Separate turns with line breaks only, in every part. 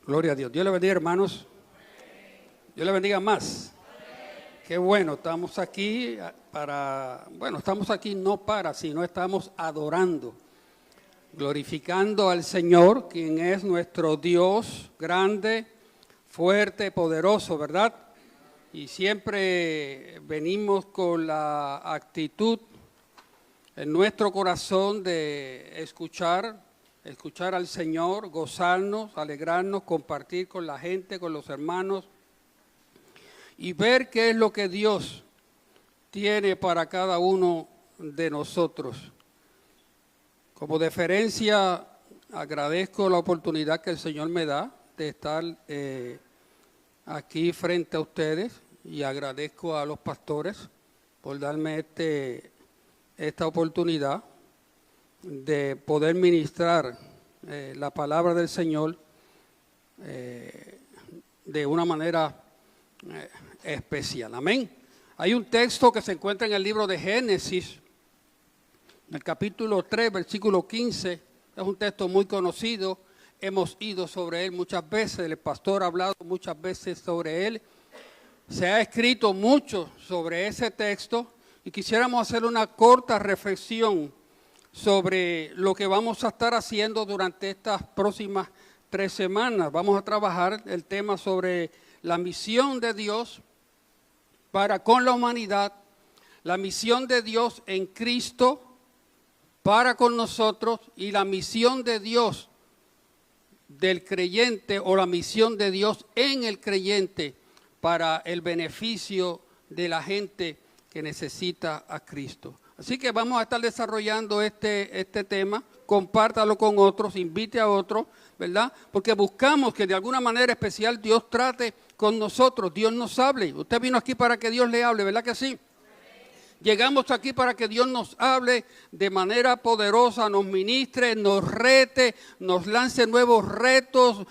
Gloria a Dios. Dios le bendiga, hermanos. Dios le bendiga más. Qué bueno, estamos aquí estamos aquí no para, sino estamos adorando, glorificando al Señor, quien es nuestro Dios grande, fuerte, poderoso, ¿verdad? Y siempre venimos con la actitud en nuestro corazón de escuchar al Señor, gozarnos, alegrarnos, compartir con la gente, con los hermanos y ver qué es lo que Dios tiene para cada uno de nosotros. Como deferencia, agradezco la oportunidad que el Señor me da de estar aquí frente a ustedes y agradezco a los pastores por darme esta oportunidad de poder ministrar la palabra del Señor de una manera especial. Amén. Hay un texto que se encuentra en el libro de Génesis, en el capítulo 3, versículo 15. Es un texto muy conocido. Hemos ido sobre él muchas veces. El pastor ha hablado muchas veces sobre él. Se ha escrito mucho sobre ese texto y quisiéramos hacer una corta reflexión sobre lo que vamos a estar haciendo durante estas próximas 3 semanas. Vamos a trabajar el tema sobre la misión de Dios para con la humanidad, la misión de Dios en Cristo para con nosotros y la misión de Dios del creyente o la misión de Dios en el creyente para el beneficio de la gente que necesita a Cristo. Así que vamos a estar desarrollando este tema, compártalo con otros, invite a otros, ¿verdad? Porque buscamos que de alguna manera especial Dios trate con nosotros, Dios nos hable. Usted vino aquí para que Dios le hable, ¿verdad que sí? Llegamos aquí para que Dios nos hable de manera poderosa, nos ministre, nos rete, nos lance nuevos retos,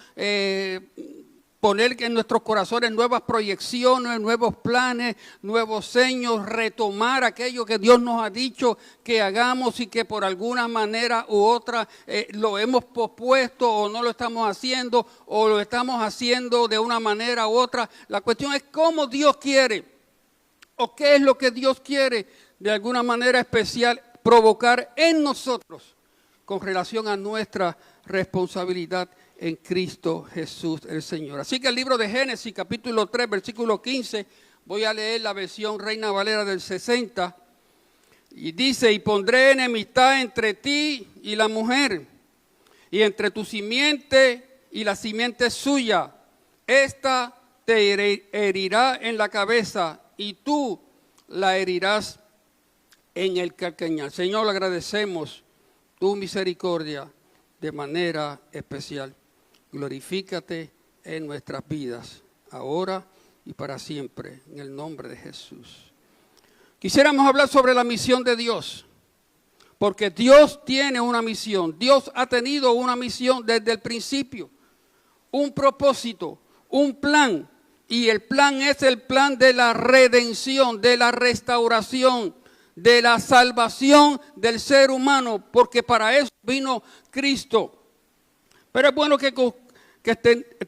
poner en nuestros corazones nuevas proyecciones, nuevos planes, nuevos sueños, retomar aquello que Dios nos ha dicho que hagamos y que por alguna manera u otra lo hemos pospuesto o no lo estamos haciendo o lo estamos haciendo de una manera u otra. La cuestión es cómo Dios quiere o qué es lo que Dios quiere de alguna manera especial provocar en nosotros con relación a nuestra responsabilidad en Cristo Jesús el Señor. Así que el libro de Génesis, capítulo 3, versículo 15, voy a leer la versión Reina Valera del 60, y dice: y pondré enemistad entre ti y la mujer, y entre tu simiente y la simiente suya. Esta te herirá en la cabeza, y tú la herirás en el calcañar. Señor, le agradecemos tu misericordia de manera especial. Glorifícate en nuestras vidas, ahora y para siempre, en el nombre de Jesús. Quisiéramos hablar sobre la misión de Dios, porque Dios tiene una misión. Dios ha tenido una misión desde el principio, un propósito, un plan, y el plan es el plan de la redención, de la restauración, de la salvación del ser humano, porque para eso vino Cristo. Pero es bueno que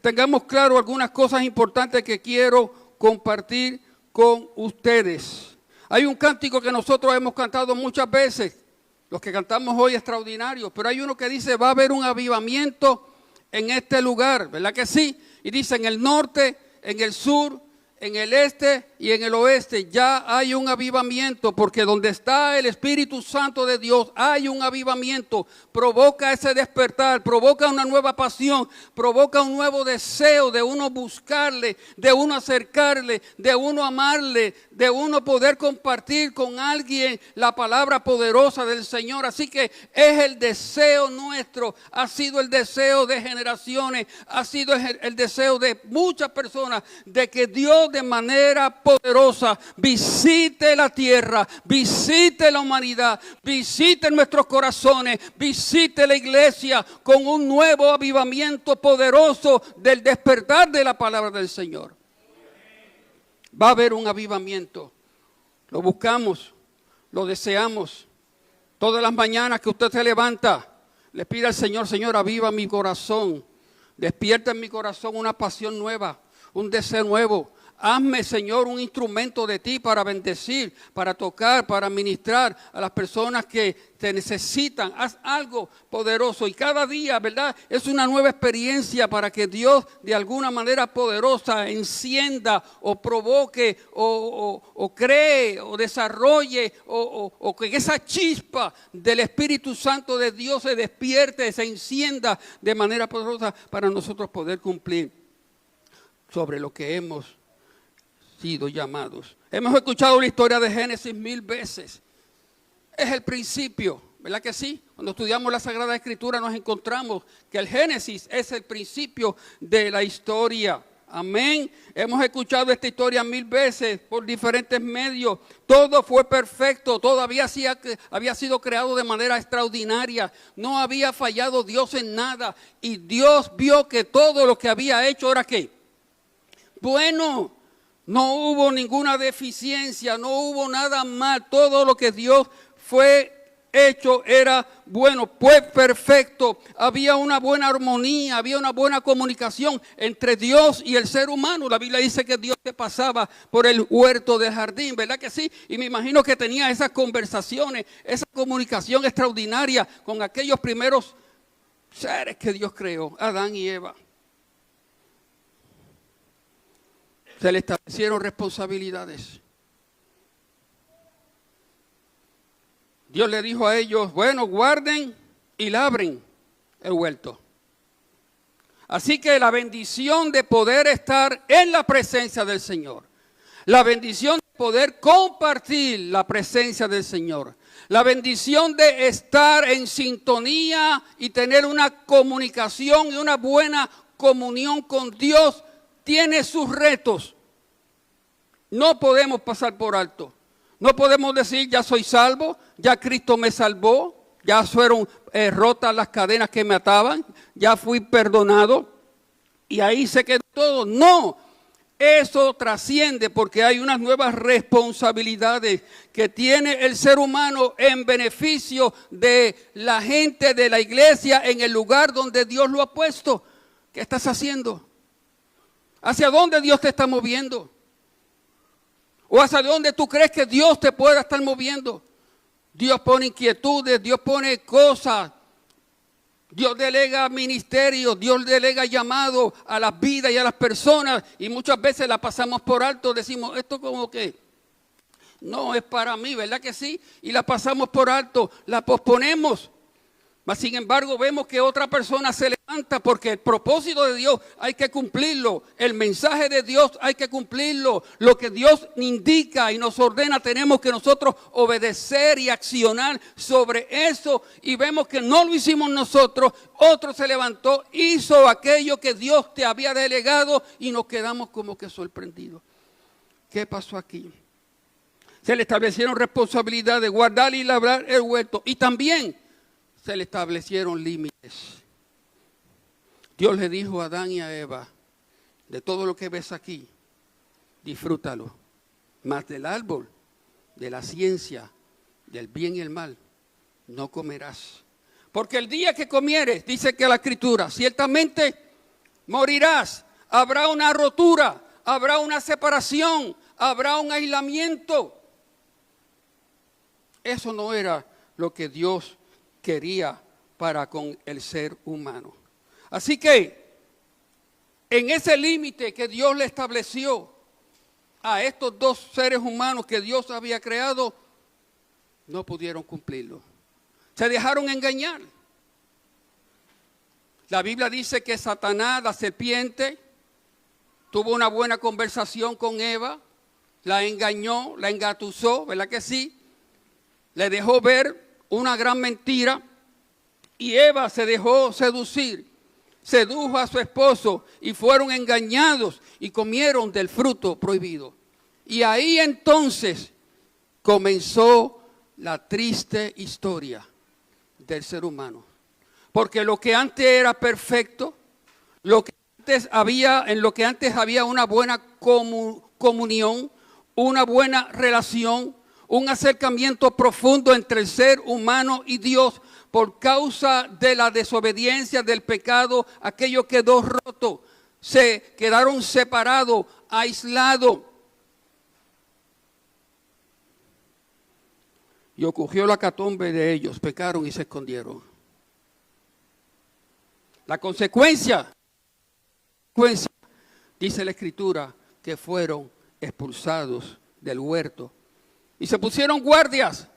tengamos claro algunas cosas importantes que quiero compartir con ustedes. Hay un cántico que nosotros hemos cantado muchas veces, los que cantamos hoy extraordinarios, pero hay uno que dice: va a haber un avivamiento en este lugar, ¿verdad que sí? Y dice: en el norte, en el sur, en el este y en el oeste ya hay un avivamiento, porque donde está el Espíritu Santo de Dios hay un avivamiento. Provoca ese despertar, provoca una nueva pasión, provoca un nuevo deseo de uno buscarle, de uno acercarle, de uno amarle, de uno poder compartir con alguien la palabra poderosa del Señor. Así que es el deseo nuestro, ha sido el deseo de generaciones, ha sido el deseo de muchas personas, de que Dios de manera poderosa visite la tierra, visite la humanidad, visite nuestros corazones, visite la iglesia con un nuevo avivamiento poderoso del despertar de la palabra del Señor. Va a haber un avivamiento. Lo buscamos, lo deseamos. Todas las mañanas que usted se levanta, le pide al Señor: Señor, aviva mi corazón. Despierta en mi corazón una pasión nueva, un deseo nuevo. Hazme, Señor, un instrumento de ti para bendecir, para tocar, para ministrar a las personas que te necesitan. Haz algo poderoso y cada día, ¿verdad? Es una nueva experiencia para que Dios de alguna manera poderosa encienda o provoque o cree o desarrolle o que esa chispa del Espíritu Santo de Dios se despierte, se encienda de manera poderosa para nosotros poder cumplir sobre lo que hemos sido llamados. Hemos escuchado la historia de Génesis 1000 veces. Es el principio, ¿verdad que sí? Cuando estudiamos la Sagrada Escritura nos encontramos que el Génesis es el principio de la historia. Amén. Hemos escuchado esta historia 1000 veces por diferentes medios. Todo fue perfecto, todo había sido creado de manera extraordinaria. No había fallado Dios en nada. Y Dios vio que todo lo que había hecho era ¿qué? Bueno. No hubo ninguna deficiencia, no hubo nada mal. Todo lo que Dios fue hecho era bueno, fue perfecto. Había una buena armonía, había una buena comunicación entre Dios y el ser humano. La Biblia dice que Dios se pasaba por el huerto del jardín, ¿verdad que sí? Y me imagino que tenía esas conversaciones, esa comunicación extraordinaria con aquellos primeros seres que Dios creó, Adán y Eva. Se le establecieron responsabilidades. Dios le dijo a ellos, bueno, guarden y labren el huerto. Así que la bendición de poder estar en la presencia del Señor, la bendición de poder compartir la presencia del Señor, la bendición de estar en sintonía y tener una comunicación y una buena comunión con Dios, tiene sus retos. No podemos pasar por alto. No podemos decir, ya soy salvo, ya Cristo me salvó, ya fueron rotas las cadenas que me ataban, ya fui perdonado y ahí se quedó todo. No, eso trasciende porque hay unas nuevas responsabilidades que tiene el ser humano en beneficio de la gente de la iglesia en el lugar donde Dios lo ha puesto. ¿Qué estás haciendo? ¿Hacia dónde Dios te está moviendo? ¿O hacia dónde tú crees que Dios te pueda estar moviendo? Dios pone inquietudes, Dios pone cosas. Dios delega ministerios, Dios delega llamado a las vidas y a las personas. Y muchas veces la pasamos por alto, decimos, esto como que no es para mí, ¿verdad que sí? Y la pasamos por alto, la posponemos. Mas, sin embargo, vemos que otra persona se levanta porque el propósito de Dios hay que cumplirlo. El mensaje de Dios hay que cumplirlo. Lo que Dios indica y nos ordena tenemos que nosotros obedecer y accionar sobre eso. Y vemos que no lo hicimos nosotros. Otro se levantó, hizo aquello que Dios te había delegado y nos quedamos como que sorprendidos. ¿Qué pasó aquí? Se le establecieron responsabilidades de guardar y labrar el huerto. Y también se le establecieron límites. Dios le dijo a Adán y a Eva, de todo lo que ves aquí, disfrútalo. Mas del árbol, de la ciencia, del bien y el mal, no comerás. Porque el día que comieres, dice que la Escritura, ciertamente morirás. Habrá una rotura, habrá una separación, habrá un aislamiento. Eso no era lo que Dios quería para con el ser humano. Así que en ese límite que Dios le estableció a estos dos seres humanos que Dios había creado, no pudieron cumplirlo. Se dejaron engañar. La Biblia dice que Satanás, la serpiente, tuvo una buena conversación con Eva, la engañó, la engatusó, ¿verdad que sí? Le dejó ver una gran mentira y Eva se dejó seducir, sedujo a su esposo y fueron engañados y comieron del fruto prohibido. Y ahí entonces comenzó la triste historia del ser humano. Porque lo que antes era perfecto, en lo que antes había una buena comunión, una buena relación, un acercamiento profundo entre el ser humano y Dios. Por causa de la desobediencia, del pecado, aquello quedó roto. Se quedaron separados, aislados. Y ocurrió la hecatombe de ellos, pecaron y se escondieron. La consecuencia, dice la Escritura, que fueron expulsados del huerto. Y se pusieron guardias,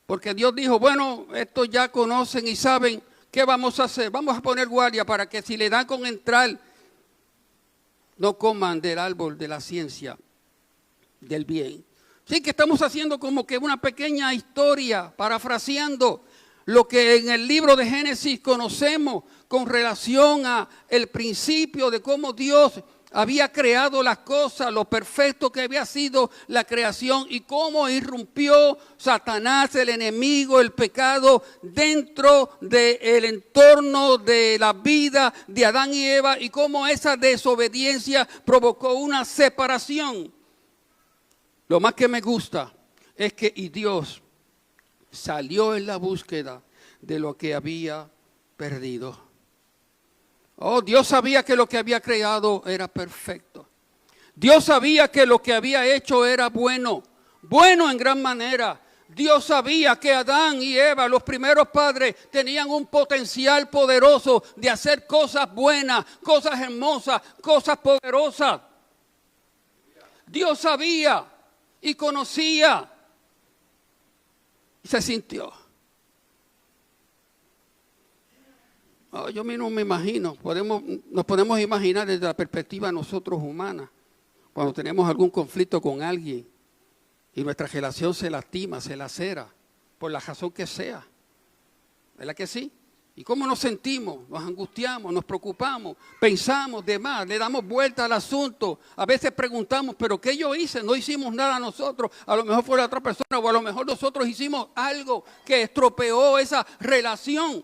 porque Dios dijo, bueno, estos ya conocen y saben qué vamos a hacer. Vamos a poner guardia para que si le dan con entrar, no coman del árbol de la ciencia del bien. Sí, que estamos haciendo como que una pequeña historia, parafraseando lo que en el libro de Génesis conocemos con relación a el principio de cómo Dios había creado las cosas, lo perfecto que había sido la creación y cómo irrumpió Satanás, el enemigo, el pecado dentro del entorno de la vida de Adán y Eva y cómo esa desobediencia provocó una separación. Lo más que me gusta es que Dios salió en la búsqueda de lo que había perdido. Oh, Dios sabía que lo que había creado era perfecto. Dios sabía que lo que había hecho era bueno, bueno en gran manera. Dios sabía que Adán y Eva, los primeros padres, tenían un potencial poderoso de hacer cosas buenas, cosas hermosas, cosas poderosas. Dios sabía y conocía y se sintió. Oh, yo mismo me imagino, nos podemos imaginar desde la perspectiva de nosotros humanas, cuando tenemos algún conflicto con alguien y nuestra relación se lastima, se lacera, por la razón que sea. ¿Verdad que sí? ¿Y cómo nos sentimos? Nos angustiamos, nos preocupamos, pensamos de más, le damos vuelta al asunto. A veces preguntamos, ¿pero qué yo hice? No hicimos nada nosotros. A lo mejor fue la otra persona o a lo mejor nosotros hicimos algo que estropeó esa relación.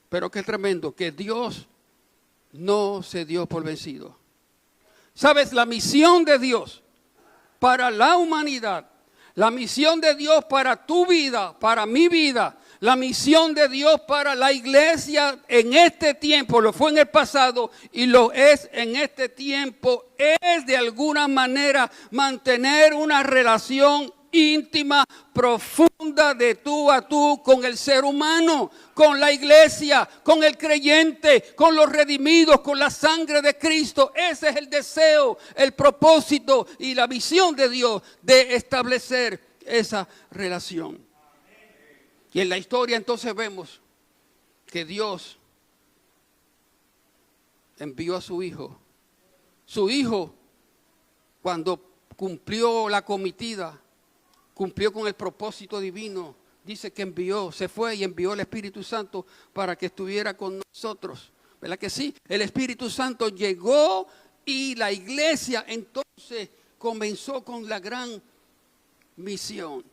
Pero qué tremendo, que Dios no se dio por vencido. ¿Sabes? La misión de Dios para la humanidad, la misión de Dios para tu vida, para mi vida, la misión de Dios para la iglesia en este tiempo, lo fue en el pasado y lo es en este tiempo, es de alguna manera mantener una relación íntima, profunda de tú a tú con el ser humano, con la iglesia, con el creyente, con los redimidos, con la sangre de Cristo. Ese es el deseo, el propósito y la visión de Dios de establecer esa relación. Y en la historia entonces vemos que Dios envió a su Hijo. Su Hijo, cuando cumplió la comitida, cumplió con el propósito divino, dice que envió, se fue y envió el Espíritu Santo para que estuviera con nosotros. ¿Verdad que sí? El Espíritu Santo llegó y la iglesia entonces comenzó con la gran misión.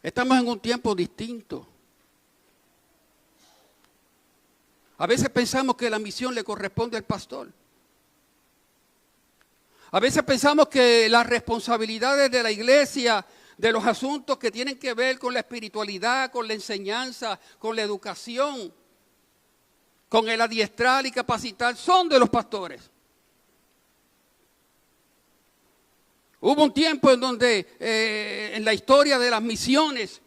Estamos en un tiempo distinto. A veces pensamos que la misión le corresponde al pastor. A veces pensamos que las responsabilidades de la iglesia, de los asuntos que tienen que ver con la espiritualidad, con la enseñanza, con la educación, con el adiestrar y capacitar, son de los pastores. Hubo un tiempo en donde en la historia de las misiones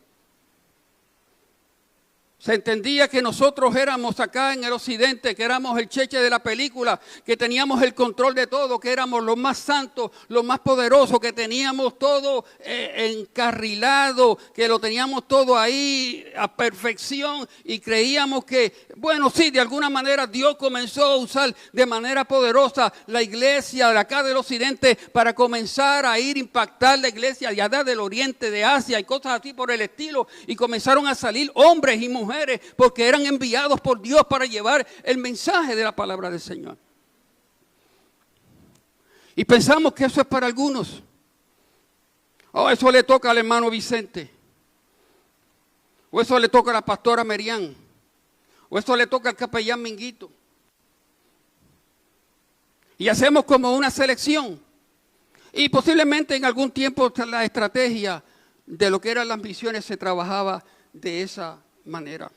se entendía que nosotros éramos acá en el occidente, que éramos el cheche de la película, que teníamos el control de todo, que éramos los más santos, los más poderosos, que teníamos todo encarrilado, que lo teníamos todo ahí a perfección y creíamos que, bueno, sí, de alguna manera Dios comenzó a usar de manera poderosa la iglesia de acá del occidente para comenzar a ir a impactar la iglesia de allá del oriente, de Asia y cosas así por el estilo, y comenzaron a salir hombres y mujeres porque eran enviados por Dios para llevar el mensaje de la palabra del Señor. Y pensamos que eso es para algunos. Oh, eso le toca al hermano Vicente. O eso le toca a la pastora Merian. O eso le toca al capellán Minguito. Y hacemos como una selección. Y posiblemente en algún tiempo la estrategia de lo que eran las misiones se trabajaba de esa manera.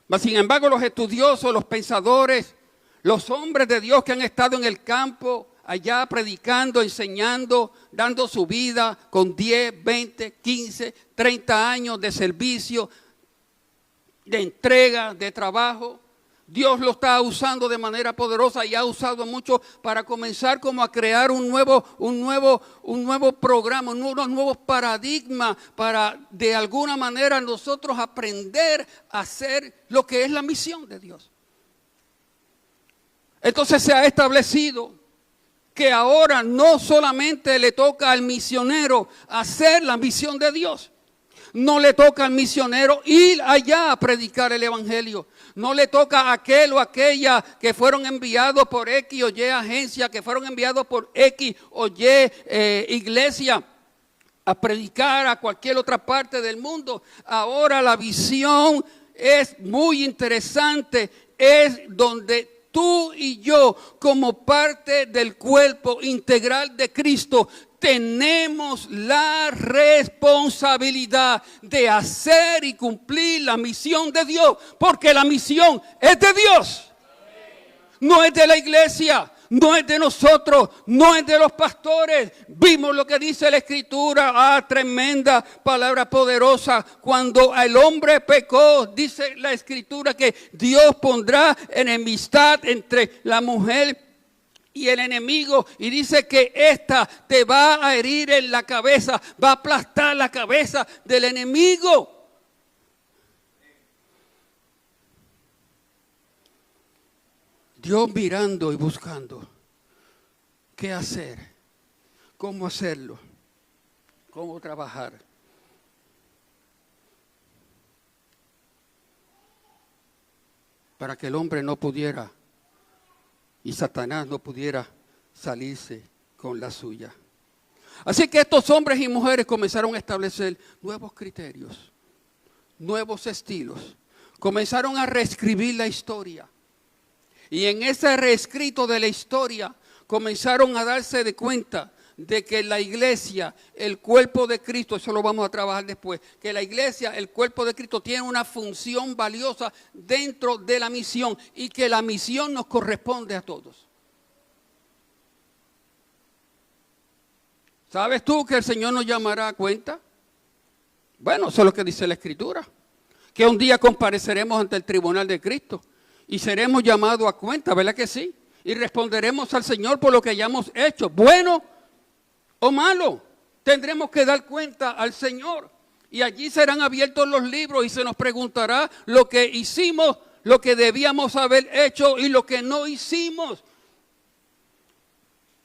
Mas, sin embargo, los estudiosos, los pensadores, los hombres de Dios que han estado en el campo, allá predicando, enseñando, dando su vida con 10, 20, 15, 30 años de servicio, de entrega, de trabajo. Dios lo está usando de manera poderosa y ha usado mucho para comenzar como a crear un nuevo programa, unos nuevos paradigmas para de alguna manera nosotros aprender a hacer lo que es la misión de Dios. Entonces se ha establecido que ahora no solamente le toca al misionero hacer la misión de Dios. No le toca al misionero ir allá a predicar el evangelio. No le toca a aquel o aquella que fueron enviados por X o Y agencia, que fueron enviados por X o Y iglesia a predicar a cualquier otra parte del mundo. Ahora la visión es muy interesante, es donde tú y yo, como parte del cuerpo integral de Cristo, tenemos la responsabilidad de hacer y cumplir la misión de Dios, porque la misión es de Dios, no es de la iglesia, no es de nosotros, no es de los pastores. Vimos lo que dice la Escritura, tremenda palabra poderosa. Cuando el hombre pecó, dice la Escritura que Dios pondrá enemistad entre la mujer y el enemigo, y dice que esta te va a herir en la cabeza, va a aplastar la cabeza del enemigo. Dios mirando y buscando qué hacer, cómo hacerlo, cómo trabajar. Para que el hombre no pudiera y Satanás no pudiera salirse con la suya. Así que estos hombres y mujeres comenzaron a establecer nuevos criterios, nuevos estilos. Comenzaron a reescribir la historia. Y en ese reescrito de la historia comenzaron a darse de cuenta de que la iglesia, el cuerpo de Cristo, eso lo vamos a trabajar después, que la iglesia, el cuerpo de Cristo tiene una función valiosa dentro de la misión y que la misión nos corresponde a todos. ¿Sabes tú que el Señor nos llamará a cuenta? Bueno, eso es lo que dice la Escritura, que un día compareceremos ante el tribunal de Cristo y seremos llamados a cuenta, ¿verdad que sí? Y responderemos al Señor por lo que hayamos hecho, bueno o malo. Tendremos que dar cuenta al Señor y allí serán abiertos los libros y se nos preguntará lo que hicimos, lo que debíamos haber hecho y lo que no hicimos.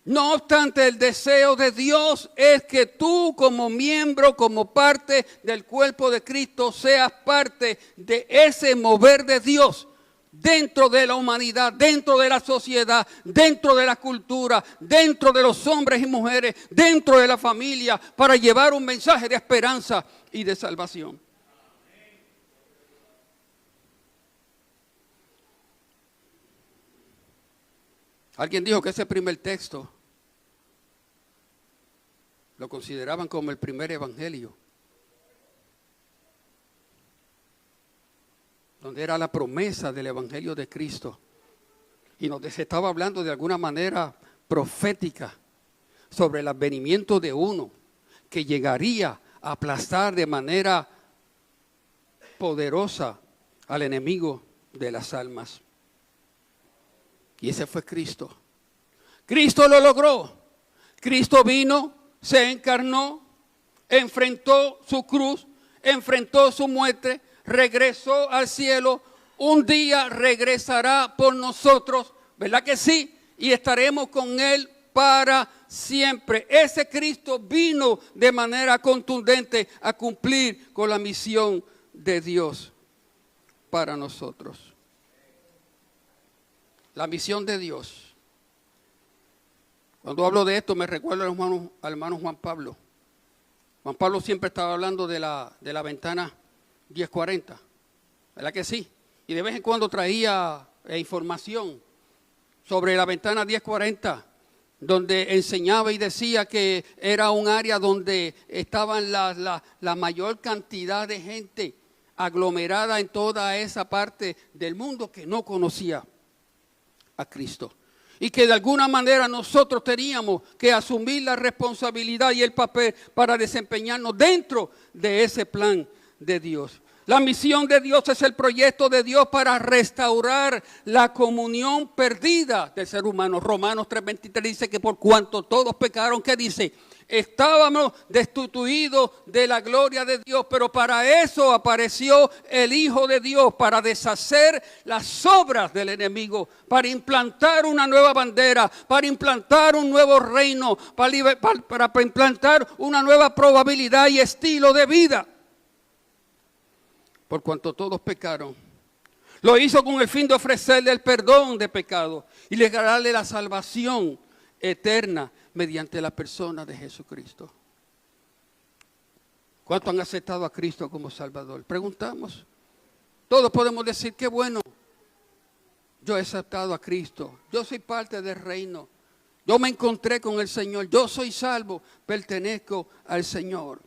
No obstante, el deseo de Dios es que tú como miembro, como parte del cuerpo de Cristo, seas parte de ese mover de Dios dentro de la humanidad, dentro de la sociedad, dentro de la cultura, dentro de los hombres y mujeres, dentro de la familia, para llevar un mensaje de esperanza y de salvación. Alguien dijo que ese primer texto lo consideraban como el primer evangelio, donde era la promesa del evangelio de Cristo y donde se estaba hablando de alguna manera profética sobre el advenimiento de uno que llegaría a aplastar de manera poderosa al enemigo de las almas. Y ese fue Cristo. Cristo lo logró. Cristo vino, se encarnó, enfrentó su cruz, enfrentó su muerte, regresó al cielo, un día regresará por nosotros, ¿verdad que sí? Y estaremos con Él para siempre. Ese Cristo vino de manera contundente a cumplir con la misión de Dios para nosotros. La misión de Dios. Cuando hablo de esto me recuerdo al hermano Juan Pablo. Juan Pablo siempre estaba hablando de la ventana 1040, ¿verdad que sí? Y de vez en cuando traía información sobre la ventana 1040 donde enseñaba y decía que era un área donde estaban la mayor cantidad de gente aglomerada en toda esa parte del mundo que no conocía a Cristo. Y que de alguna manera nosotros teníamos que asumir la responsabilidad y el papel para desempeñarnos dentro de ese plan de Dios. La misión de Dios es el proyecto de Dios para restaurar la comunión perdida del ser humano. Romanos 3:23 dice que por cuanto todos pecaron, ¿qué dice? Estábamos destituidos de la gloria de Dios, pero para eso apareció el Hijo de Dios, para deshacer las obras del enemigo, para implantar una nueva bandera, para implantar un nuevo reino, para implantar una nueva probabilidad y estilo de vida. Por cuanto todos pecaron, lo hizo con el fin de ofrecerle el perdón de pecado y regalarle la salvación eterna mediante la persona de Jesucristo. ¿Cuántos han aceptado a Cristo como Salvador? Preguntamos. Todos podemos decir, qué bueno, yo he aceptado a Cristo, yo soy parte del reino, yo me encontré con el Señor, yo soy salvo, pertenezco al Señor.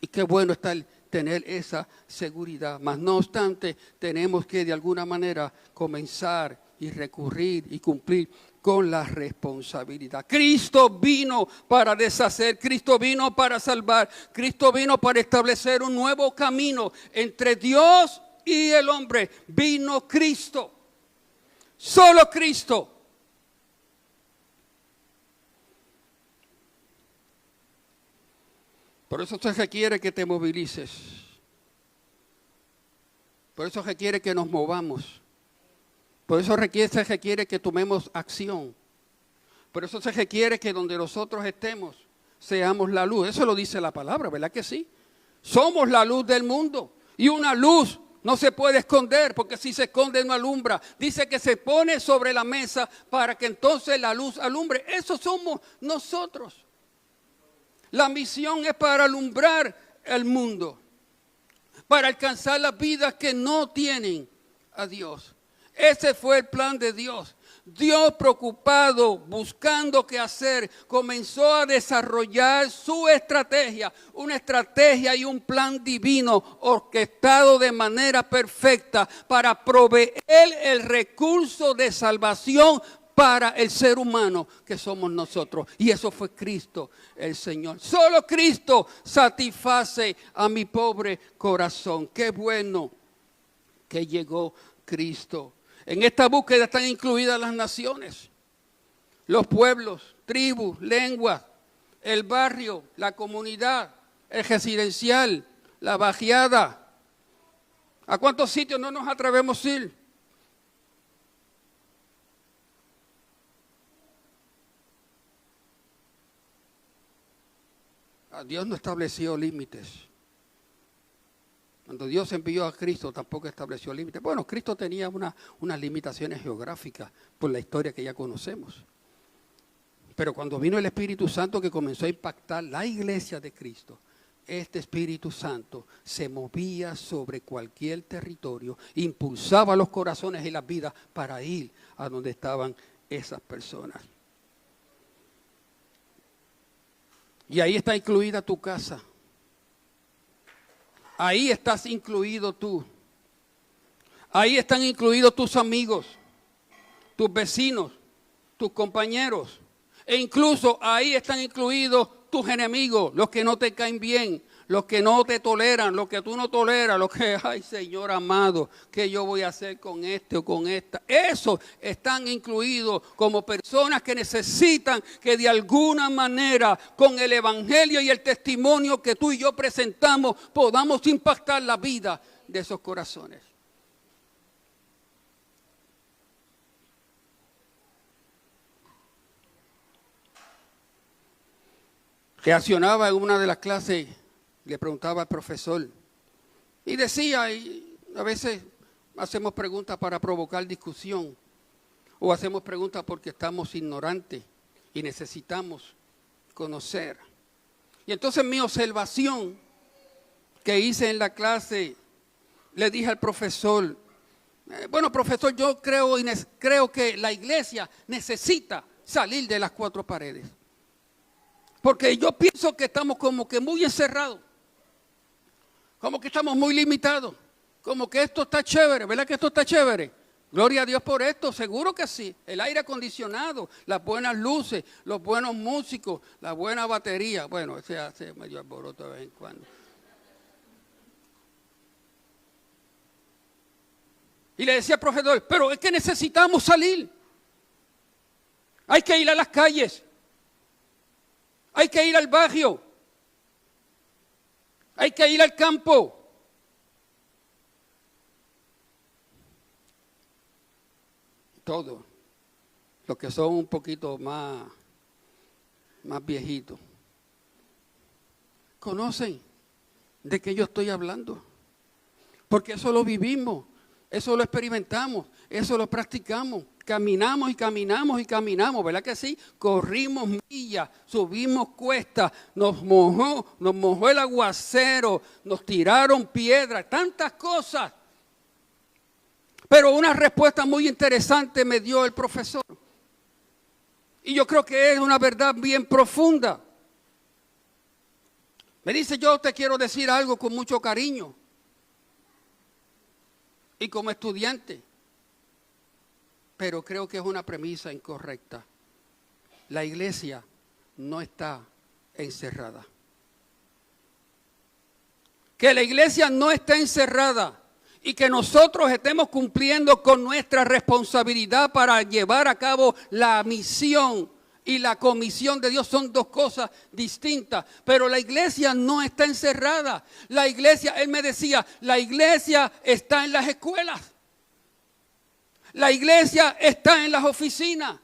Y qué bueno está tener esa seguridad. Mas no obstante, tenemos que de alguna manera comenzar y recurrir y cumplir con la responsabilidad. Cristo vino para deshacer, Cristo vino para salvar, Cristo vino para establecer un nuevo camino entre Dios y el hombre. Vino Cristo, solo Cristo. Por eso se requiere que te movilices. Por eso requiere que nos movamos. Por eso se requiere que tomemos acción. Por eso se requiere que donde nosotros estemos seamos la luz. Eso lo dice la palabra, ¿verdad que sí? Somos la luz del mundo. Y una luz no se puede esconder, porque si se esconde no alumbra. Dice que se pone sobre la mesa para que entonces la luz alumbre. Eso somos nosotros. La misión es para alumbrar el mundo, para alcanzar las vidas que no tienen a Dios. Ese fue el plan de Dios. Dios, preocupado, buscando qué hacer, comenzó a desarrollar su estrategia, una estrategia y un plan divino orquestado de manera perfecta para proveer el recurso de salvación para el ser humano que somos nosotros. Y eso fue Cristo el Señor. Solo Cristo satisface a mi pobre corazón. Qué bueno que llegó Cristo. En esta búsqueda están incluidas las naciones, los pueblos, tribus, lenguas, el barrio, la comunidad, el residencial, la barriada. ¿A cuántos sitios no nos atrevemos a ir? Dios no estableció límites. Cuando Dios envió a Cristo tampoco estableció límites. Bueno, Cristo tenía unas limitaciones geográficas por la historia que ya conocemos. Pero cuando vino el Espíritu Santo que comenzó a impactar la iglesia de Cristo, este Espíritu Santo se movía sobre cualquier territorio, impulsaba los corazones y las vidas para ir a donde estaban esas personas. Y ahí está incluida tu casa. Ahí estás incluido tú. Ahí están incluidos tus amigos, tus vecinos, tus compañeros. E incluso ahí están incluidos tus enemigos, los que no te caen bien, los que no te toleran, los que tú no toleras, los que, ay Señor amado, ¿qué yo voy a hacer con este o con esta? Esos están incluidos como personas que necesitan que de alguna manera con el evangelio y el testimonio que tú y yo presentamos podamos impactar la vida de esos corazones. Reaccionaba en una de las clases, le preguntaba al profesor y decía, y a veces hacemos preguntas para provocar discusión o hacemos preguntas porque estamos ignorantes y necesitamos conocer. Y entonces mi observación que hice en la clase, le dije al profesor, bueno profesor, yo creo que la iglesia necesita salir de las cuatro paredes. Porque yo pienso que estamos como que muy encerrados, como que estamos muy limitados, como que esto está chévere, ¿verdad que esto está chévere? Gloria a Dios por esto, seguro que sí. El aire acondicionado, las buenas luces, los buenos músicos, la buena batería. Bueno, se hace medio alboroto de vez en cuando. Y le decía al profesor, pero es que necesitamos salir. Hay que ir a las calles. Hay que ir al barrio. Hay que ir al campo. Todos los que son un poquito más viejitos conocen de qué yo estoy hablando. Porque eso lo vivimos, eso lo experimentamos, eso lo practicamos. Caminamos y caminamos y caminamos, ¿verdad que sí? Corrimos millas, subimos cuestas, nos mojó el aguacero, nos tiraron piedras, tantas cosas. Pero una respuesta muy interesante me dio el profesor. Y yo creo que es una verdad bien profunda. Me dice, yo te quiero decir algo con mucho cariño. Y como estudiante. Pero creo que es una premisa incorrecta. La iglesia no está encerrada. Que la iglesia no está encerrada y que nosotros estemos cumpliendo con nuestra responsabilidad para llevar a cabo la misión y la comisión de Dios son dos cosas distintas. Pero la iglesia no está encerrada. La iglesia, él me decía, la iglesia está en las escuelas. La iglesia está en las oficinas.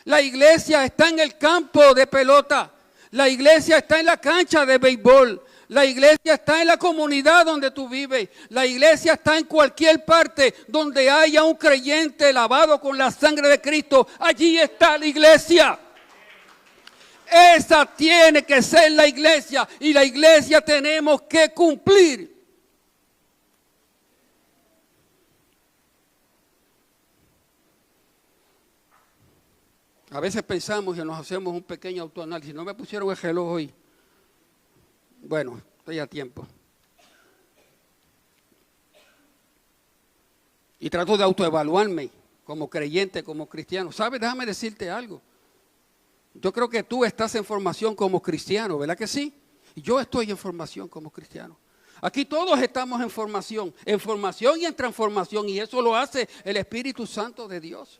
La iglesia está en el campo de pelota. La iglesia está en la cancha de béisbol. La iglesia está en la comunidad donde tú vives. La iglesia está en cualquier parte donde haya un creyente lavado con la sangre de Cristo. Allí está la iglesia. Esa tiene que ser la iglesia. Y la iglesia tenemos que cumplir. A veces pensamos y nos hacemos un pequeño autoanálisis. No me pusieron el reloj hoy. Bueno, estoy a tiempo. Y trato de autoevaluarme como creyente, como cristiano. ¿Sabes? Déjame decirte algo. Yo creo que tú estás en formación como cristiano, ¿verdad que sí? Y yo estoy en formación como cristiano. Aquí todos estamos en formación y en transformación. Y eso lo hace el Espíritu Santo de Dios.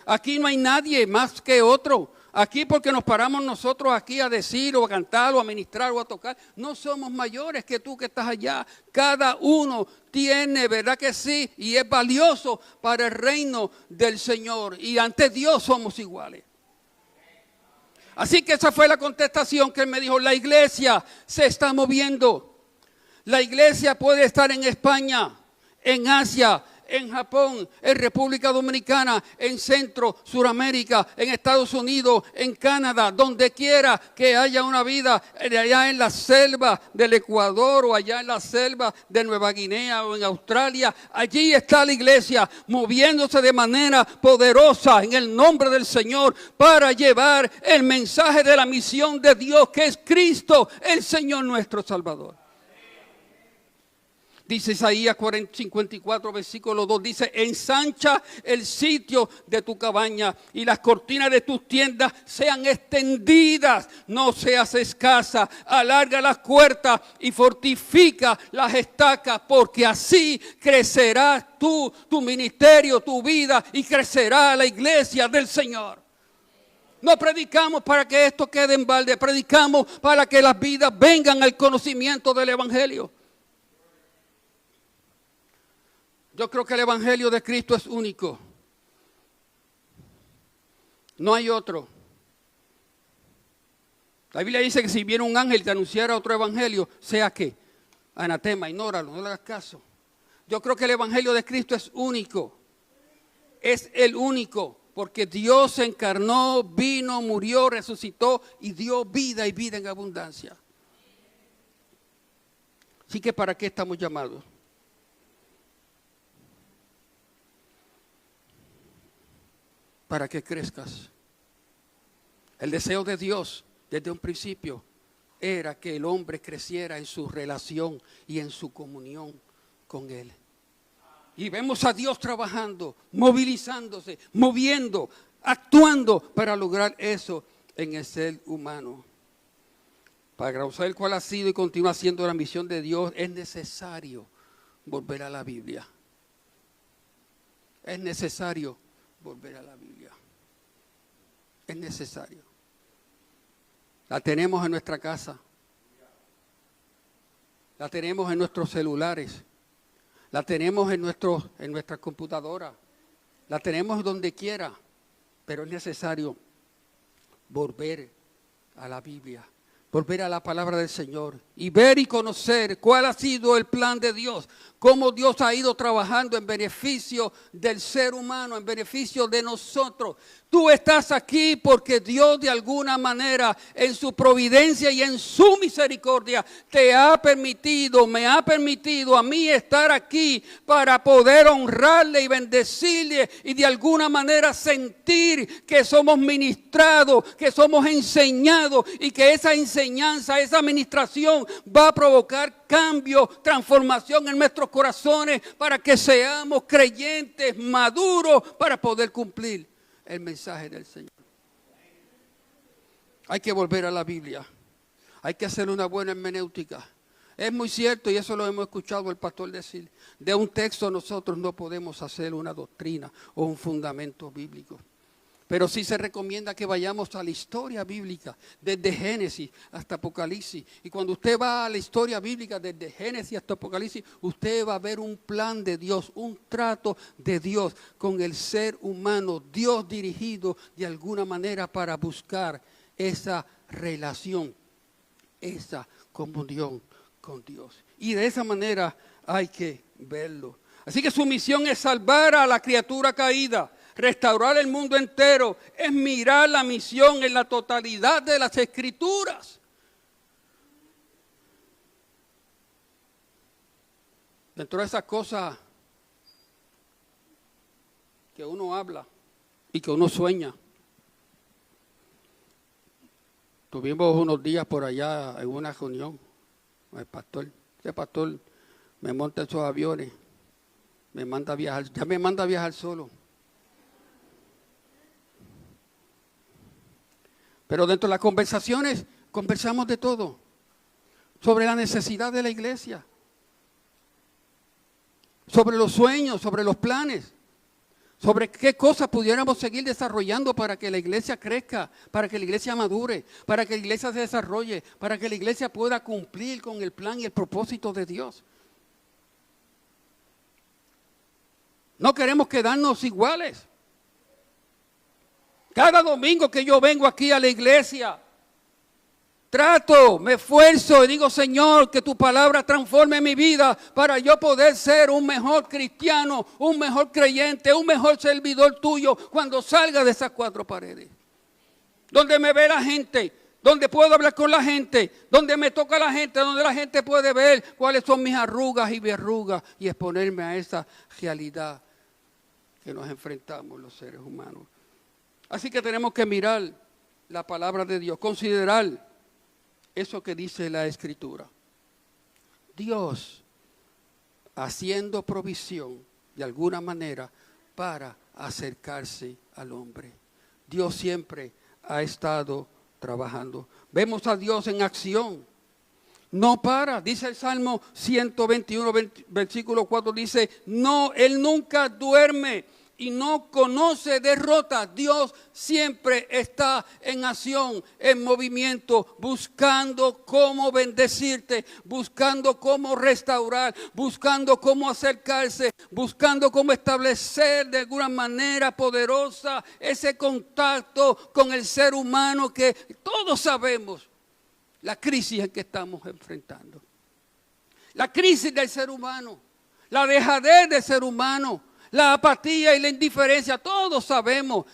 Aquí no hay nadie más que otro. Aquí porque nos paramos nosotros aquí a decir o a cantar o a ministrar o a tocar. No somos mayores que tú que estás allá. Cada uno tiene, ¿verdad que sí? Y es valioso para el reino del Señor. Y ante Dios somos iguales. Así que esa fue la contestación que él me dijo. La iglesia se está moviendo. La iglesia puede estar en España, en Asia, en Japón, en República Dominicana, en Centro, Suramérica, en Estados Unidos, en Canadá, donde quiera que haya una vida, allá en la selva del Ecuador o allá en la selva de Nueva Guinea o en Australia, allí está la iglesia moviéndose de manera poderosa en el nombre del Señor para llevar el mensaje de la misión de Dios que es Cristo, el Señor nuestro Salvador. Dice Isaías 54, versículo 2, dice, ensancha el sitio de tu cabaña y las cortinas de tus tiendas sean extendidas, no seas escasa, alarga las puertas y fortifica las estacas, porque así crecerás tú, tu ministerio, tu vida y crecerá la iglesia del Señor. No predicamos para que esto quede en balde, predicamos para que las vidas vengan al conocimiento del Evangelio. Yo creo que el Evangelio de Cristo es único. No hay otro. La Biblia dice que si viene un ángel y te anunciara otro evangelio, sea que anatema, ignóralo, no le hagas caso. Yo creo que el Evangelio de Cristo es único. Es el único. Porque Dios se encarnó, vino, murió, resucitó y dio vida y vida en abundancia. Así que ¿para qué estamos llamados? Para que crezcas El deseo de Dios desde un principio era que el hombre creciera en su relación y en su comunión con Él. Y vemos a Dios trabajando, movilizándose, moviendo, actuando para lograr eso en el ser humano. Para conocer cuál ha sido y continúa siendo la misión de Dios, es necesario volver a la Biblia. Es necesario volver a la Biblia. Es necesario. La tenemos en nuestra casa. La tenemos en nuestros celulares. La tenemos en nuestra computadora. La tenemos donde quiera. Pero es necesario volver a la Biblia. Volver a la palabra del Señor y ver y conocer cuál ha sido el plan de Dios, cómo Dios ha ido trabajando en beneficio del ser humano, en beneficio de nosotros. Tú estás aquí porque Dios de alguna manera en su providencia y en su misericordia te ha permitido, me ha permitido a mí estar aquí para poder honrarle y bendecirle y de alguna manera sentir que somos ministrados, que somos enseñados y que esa enseñanza, esa administración va a provocar cambio, transformación en nuestros corazones para que seamos creyentes, maduros para poder cumplir el mensaje del Señor. Hay que volver a la Biblia. Hay que hacer una buena hermenéutica. Es muy cierto, y eso lo hemos escuchado el pastor decir, de un texto nosotros no podemos hacer una doctrina o un fundamento bíblico. Pero sí se recomienda que vayamos a la historia bíblica, desde Génesis hasta Apocalipsis. Y cuando usted va a la historia bíblica, desde Génesis hasta Apocalipsis, usted va a ver un plan de Dios, un trato de Dios con el ser humano, Dios dirigido de alguna manera para buscar esa relación, esa comunión con Dios. Y de esa manera hay que verlo. Así que su misión es salvar a la criatura caída. Restaurar el mundo entero es mirar la misión en la totalidad de las Escrituras. Dentro de esas cosas que uno habla y que uno sueña. Tuvimos unos días por allá en una reunión con el pastor. Ese pastor me monta esos aviones, me manda a viajar, ya me manda a viajar solo. Pero dentro de las conversaciones, conversamos de todo. Sobre la necesidad de la iglesia. Sobre los sueños, sobre los planes. Sobre qué cosas pudiéramos seguir desarrollando para que la iglesia crezca, para que la iglesia madure, para que la iglesia se desarrolle, para que la iglesia pueda cumplir con el plan y el propósito de Dios. No queremos quedarnos iguales. Cada domingo que yo vengo aquí a la iglesia, trato, me esfuerzo y digo, Señor, que tu palabra transforme mi vida para yo poder ser un mejor cristiano, un mejor creyente, un mejor servidor tuyo cuando salga de esas cuatro paredes. Donde me ve la gente, donde puedo hablar con la gente, donde me toca la gente, donde la gente puede ver cuáles son mis arrugas y verrugas y exponerme a esa realidad que nos enfrentamos los seres humanos. Así que tenemos que mirar la palabra de Dios, considerar eso que dice la Escritura. Dios haciendo provisión de alguna manera para acercarse al hombre. Dios siempre ha estado trabajando. Vemos a Dios en acción. No para, dice el Salmo 121, versículo 4, dice, no, Él nunca duerme y no conoce derrota. Dios siempre está en acción, en movimiento, buscando cómo bendecirte, buscando cómo restaurar, buscando cómo acercarse, buscando cómo establecer de alguna manera poderosa ese contacto con el ser humano que todos sabemos la crisis en que estamos enfrentando. La crisis del ser humano, la dejadez del ser humano, la apatía y la indiferencia, todos sabemos,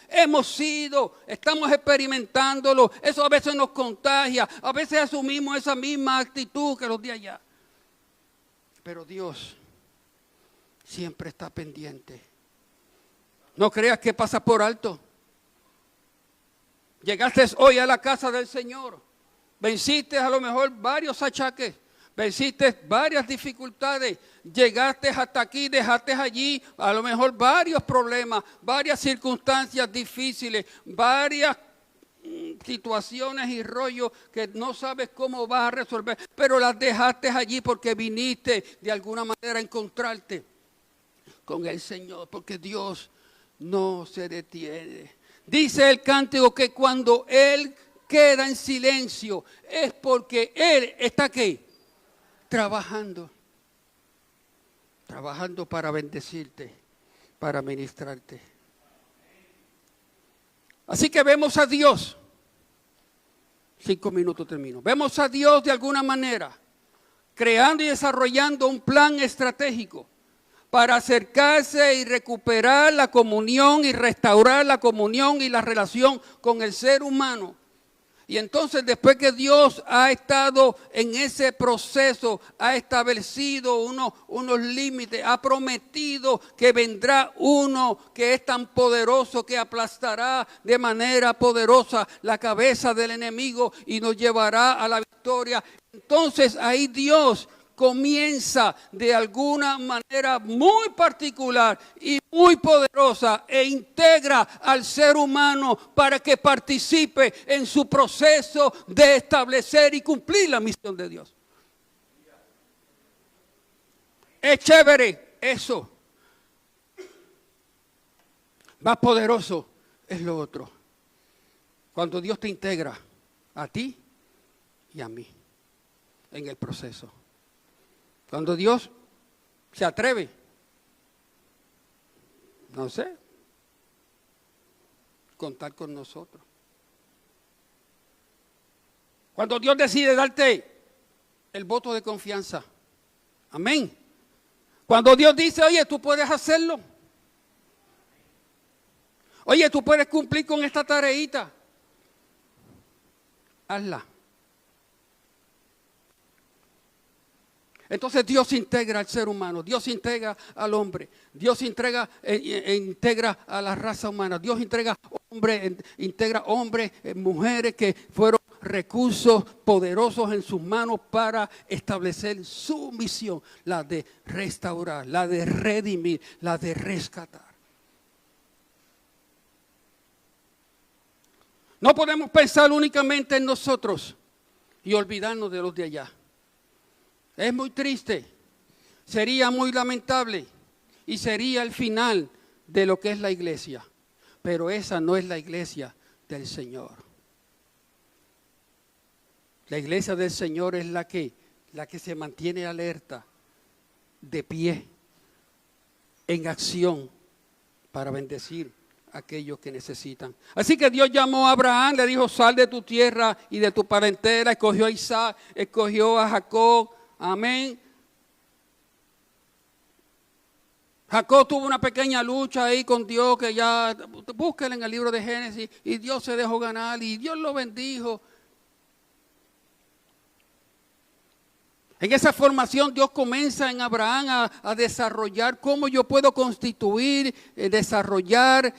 estamos experimentándolo, eso a veces nos contagia, a veces asumimos esa misma actitud que los de allá. Pero Dios siempre está pendiente. No creas que pasa por alto. Llegaste hoy a la casa del Señor. Venciste a lo mejor varios achaques. Venciste varias dificultades. Llegaste hasta aquí, dejaste allí a lo mejor varios problemas, varias circunstancias difíciles, varias situaciones y rollos que no sabes cómo vas a resolver, pero las dejaste allí porque viniste de alguna manera a encontrarte con el Señor, porque Dios no se detiene. Dice el cántico que cuando Él queda en silencio es porque Él está aquí, trabajando para bendecirte, para ministrarte. Así que vemos a Dios, 5 minutos termino, vemos a Dios de alguna manera creando y desarrollando un plan estratégico para acercarse y recuperar la comunión y restaurar la comunión y la relación con el ser humano. Y entonces después que Dios ha estado en ese proceso, ha establecido unos límites, ha prometido que vendrá uno que es tan poderoso que aplastará de manera poderosa la cabeza del enemigo y nos llevará a la victoria. Entonces ahí Dios comienza de alguna manera muy particular y muy poderosa e integra al ser humano para que participe en su proceso de establecer y cumplir la misión de Dios. Es chévere eso. Más poderoso es lo otro. Cuando Dios te integra a ti y a mí en el proceso. Cuando Dios se atreve, no sé, contar con nosotros. Cuando Dios decide darte el voto de confianza. Amén. Cuando Dios dice, oye, tú puedes hacerlo. Oye, tú puedes cumplir con esta tareita. Hazla. Entonces Dios integra al ser humano, Dios integra al hombre, Dios integra a la raza humana, Dios integra hombres, mujeres que fueron recursos poderosos en sus manos para establecer su misión, la de restaurar, la de redimir, la de rescatar. No podemos pensar únicamente en nosotros y olvidarnos de los de allá. Es muy triste, sería muy lamentable y sería el final de lo que es la iglesia. Pero esa no es la iglesia del Señor. La iglesia del Señor es la que se mantiene alerta, de pie, en acción, para bendecir a aquellos que necesitan. Así que Dios llamó a Abraham, le dijo, sal de tu tierra y de tu parentela, escogió a Isaac, escogió a Jacob. Amén. Jacob tuvo una pequeña lucha ahí con Dios que ya, búsquenla en el libro de Génesis, y Dios se dejó ganar y Dios lo bendijo. En esa formación Dios comienza en Abraham a desarrollar cómo yo puedo constituir, desarrollar,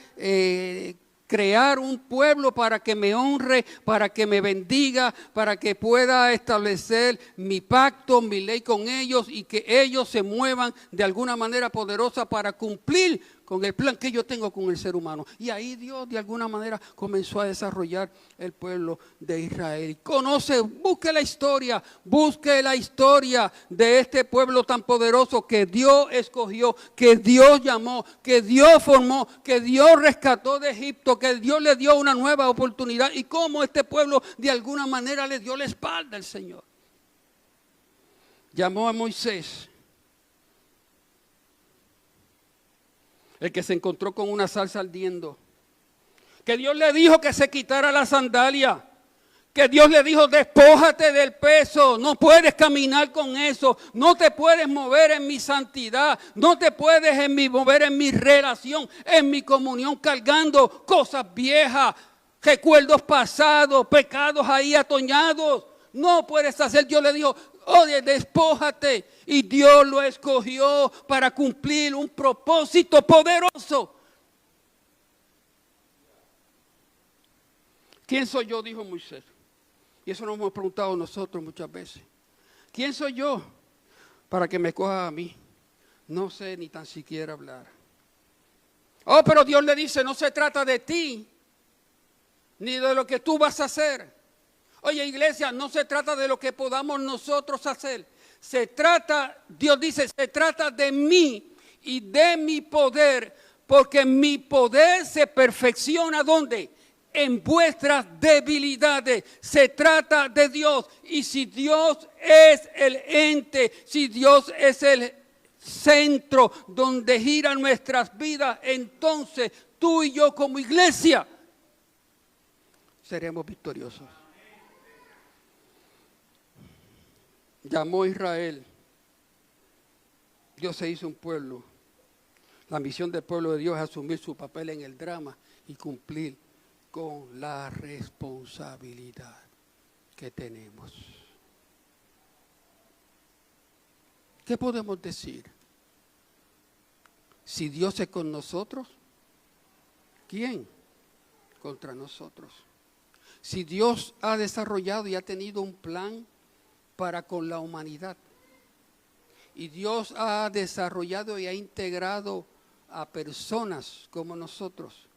crear un pueblo para que me honre, para que me bendiga, para que pueda establecer mi pacto, mi ley con ellos y que ellos se muevan de alguna manera poderosa para cumplir con el plan que yo tengo con el ser humano. Y ahí Dios de alguna manera comenzó a desarrollar el pueblo de Israel. Busque la historia de este pueblo tan poderoso que Dios escogió, que Dios llamó, que Dios formó, que Dios rescató de Egipto, que Dios le dio una nueva oportunidad y cómo este pueblo de alguna manera le dio la espalda al Señor. Llamó a Moisés, el que se encontró con una zarza ardiendo, que Dios le dijo que se quitara la sandalia, que Dios le dijo, despójate del peso, no puedes caminar con eso, no te puedes mover en mi santidad, no te puedes mover en mi relación, en mi comunión, cargando cosas viejas, recuerdos pasados, pecados ahí atoñados. No puedes hacer. Dios le dijo, oye, despójate. Y Dios lo escogió para cumplir un propósito poderoso. ¿Quién soy yo?, dijo Moisés. Y eso nos hemos preguntado nosotros muchas veces. ¿Quién soy yo para que me coja a mí? No sé ni tan siquiera hablar. Oh, pero Dios le dice, no se trata de ti, ni de lo que tú vas a hacer. Oye, iglesia, no se trata de lo que podamos nosotros hacer. Se trata, Dios dice, se trata de mí y de mi poder, porque mi poder se perfecciona, ¿dónde? En vuestras debilidades. Se trata de Dios. Y si Dios es el ente, si Dios es el centro donde giran nuestras vidas, entonces tú y yo como iglesia seremos victoriosos. Llamó a Israel. Dios se hizo un pueblo. La misión del pueblo de Dios es asumir su papel en el drama y cumplir con la responsabilidad que tenemos. ¿Qué podemos decir? Si Dios es con nosotros, ¿quién contra nosotros? Si Dios ha desarrollado y ha tenido un plan para con la humanidad, y Dios ha desarrollado y ha integrado a personas como nosotros,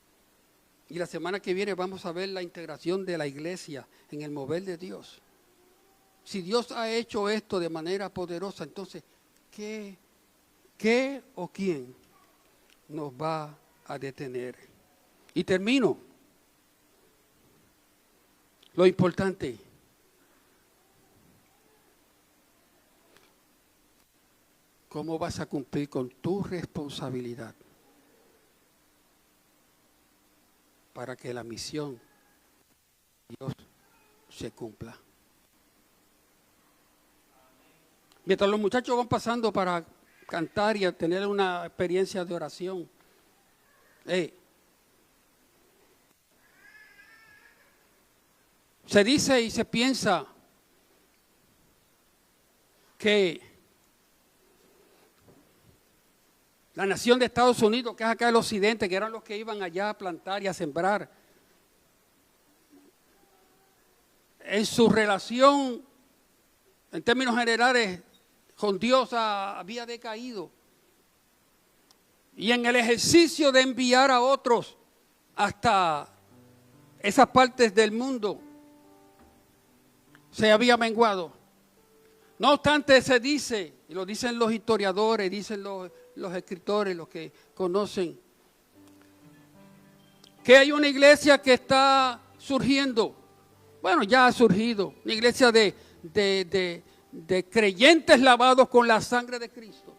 y la semana que viene vamos a ver la integración de la iglesia en el mover de Dios. Si Dios ha hecho esto de manera poderosa, entonces, ¿qué o quién nos va a detener? Y termino. Lo importante. ¿Cómo vas a cumplir con tu responsabilidad para que la misión de Dios se cumpla? Mientras los muchachos van pasando para cantar y a tener una experiencia de oración, se dice y se piensa que la nación de Estados Unidos, que es acá el occidente, que eran los que iban allá a plantar y a sembrar, en su relación, en términos generales, con Dios había decaído. Y en el ejercicio de enviar a otros hasta esas partes del mundo, se había menguado. No obstante, se dice, y lo dicen los historiadores, dicen los escritores, los que conocen, que hay una iglesia que está surgiendo. Bueno, ya ha surgido, una iglesia de creyentes lavados con la sangre de Cristo,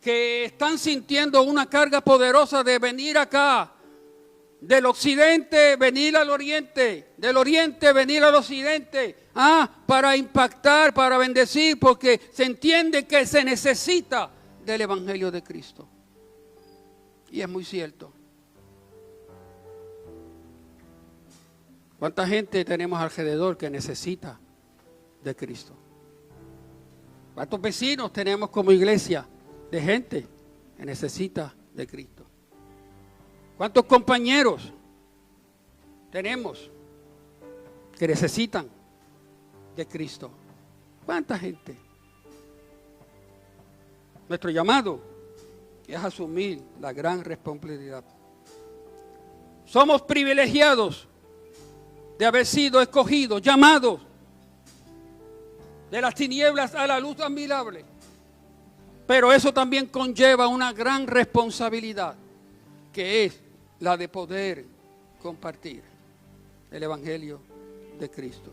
que están sintiendo una carga poderosa de venir acá, del occidente venir al oriente, del oriente venir al occidente, para impactar, para bendecir, porque se entiende que se necesita del evangelio de Cristo. Y es muy cierto. ¿Cuánta gente tenemos alrededor que necesita de Cristo? ¿Cuántos vecinos tenemos como iglesia de gente que necesita de Cristo? ¿Cuántos compañeros tenemos que necesitan de Cristo? ¿Cuánta gente? Nuestro llamado es asumir la gran responsabilidad. Somos privilegiados de haber sido escogidos, llamados de las tinieblas a la luz admirable. Pero eso también conlleva una gran responsabilidad, que es la de poder compartir el evangelio de Cristo.